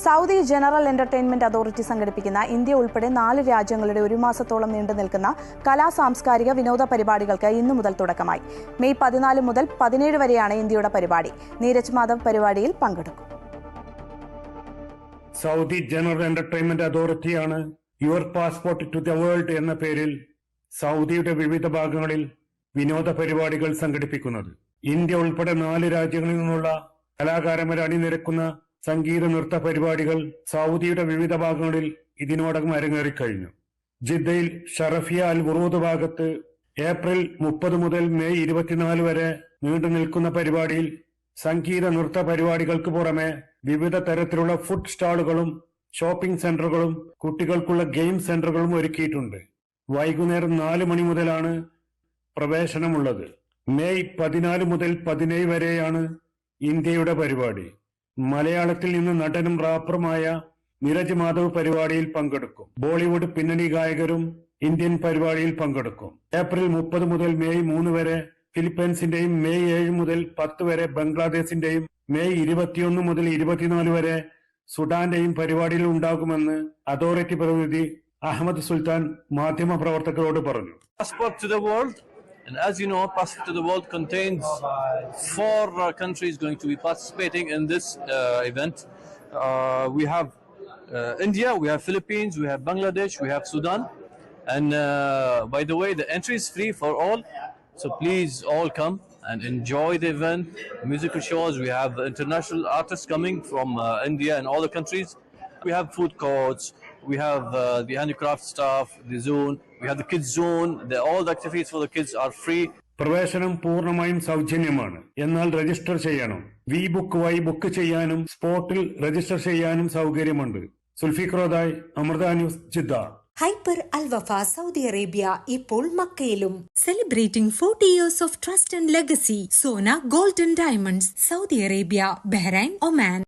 Saudi general entertainment authority സംഘടിപ്പിക്കുന്ന India ഉൾപ്പെടെ 4 രാജ്യങ്ങളുടെ ഒരു മാസത്തോളം നീണ്ടുനിൽക്കുന്ന സാംസ്കാരിക വിനോദ പരിപാടികൾക്ക് ഇന്നു മുതൽ തുടക്കമായി. മെയ് 14 മുതൽ 17 വരെയാണ് ഇന്ത്യയുടെ പരിപാടി. നീരജ് മാധവ് പരിപാടിയിൽ പങ്കെടുക്കും. സൗദി ജനറൽ എന്റർടൈൻമെന്റ് അതോറിറ്റിയാണ് your passport to the world എന്ന പേരിൽ സൗദിയുടെ വിവിധ ഭാഗങ്ങളിൽ വിനോദ പരിപാടികൾ സംഘടിപ്പിക്കുന്നത്. ഇന്ത്യ ഉൾപ്പെടെ 4 രാജ്യങ്ങളിൽ നിന്നുള്ള കലാകാരന്മാർ അണിനിരക്കുന്ന സംഗീത നൃത്ത പരിപാടികൾ സൗദിയുടെ വിവിധ ഭാഗങ്ങളിൽ ഇതിനോടകം അരങ്ങേറിക്കഴിഞ്ഞു. ജിദ്ദയിൽ ഷറഫിയ അൽ വുറൂദ് ഭാഗത്ത് ഏപ്രിൽ 30 മുതൽ മെയ് 24 വരെ നീണ്ടു നിൽക്കുന്ന പരിപാടിയിൽ സംഗീത നൃത്ത പരിപാടികൾക്ക് പുറമെ വിവിധ തരത്തിലുള്ള ഫുഡ് സ്റ്റാളുകളും ഷോപ്പിംഗ് സെന്ററുകളും കുട്ടികൾക്കുള്ള ഗെയിം സെന്ററുകളും ഒരുക്കിയിട്ടുണ്ട്. വൈകുന്നേരം 4 മണി മുതലാണ് പ്രവേശനമുള്ളത്. മെയ് 14 മുതൽ 17 വരെയാണ് ഇന്ത്യയുടെ പരിപാടി. മലയാളത്തിൽ നിന്ന് നടനും റാപ്പറുമായ നീരജ് മാധവ് പരിപാടിയിൽ പങ്കെടുക്കും. ബോളിവുഡ് പിന്നണി ഗായകരും ഇന്ത്യൻ പരിപാടിയിൽ പങ്കെടുക്കും. ഏപ്രിൽ 30 മുതൽ മെയ് 3 വരെ ഫിലിപ്പൈൻസിന്റെയും മെയ് 7 മുതൽ 10 വരെ ബംഗ്ലാദേശിന്റെയും മെയ് 21 മുതൽ 24 വരെ സുഡാന്റെയും പരിപാടിയിൽ ഉണ്ടാകുമെന്ന് അതോറിറ്റി പ്രതിനിധി അഹമ്മദ് സുൽത്താൻ മാധ്യമ പ്രവർത്തകരോട് പറഞ്ഞു. Passport to the world, and as you know, Passport to the World contains 4 countries going to be participating in this event. We have India, we have Philippines, we have Bangladesh, we have Sudan, and by the way, the entry is free for all, so please all come and enjoy the event. Musical shows, we have international artists coming from India and all the countries. We have food courts, we have the handicraft stuff, the zone, we have the kids zone. All the activities for the kids are free. പ്രവേശനം പൂർണ്ണമായും സൗജന്യമാണ്. എന്നാൽ register ചെയ്യണം. V book വഴി book ചെയ്യാനും സ്പോട്ടിൽ register ചെയ്യാനും സൗകര്യമുണ്ട്. സുൽഫിഖ്രോദായ്, Amrita news, Jeddah. Hyper Alwafa Saudi Arabia ഇപ്പോൾ മക്കയിലും. Celebrating 40 years of trust and legacy. Sona Gold and Diamonds, Saudi Arabia, Bahrain, Oman.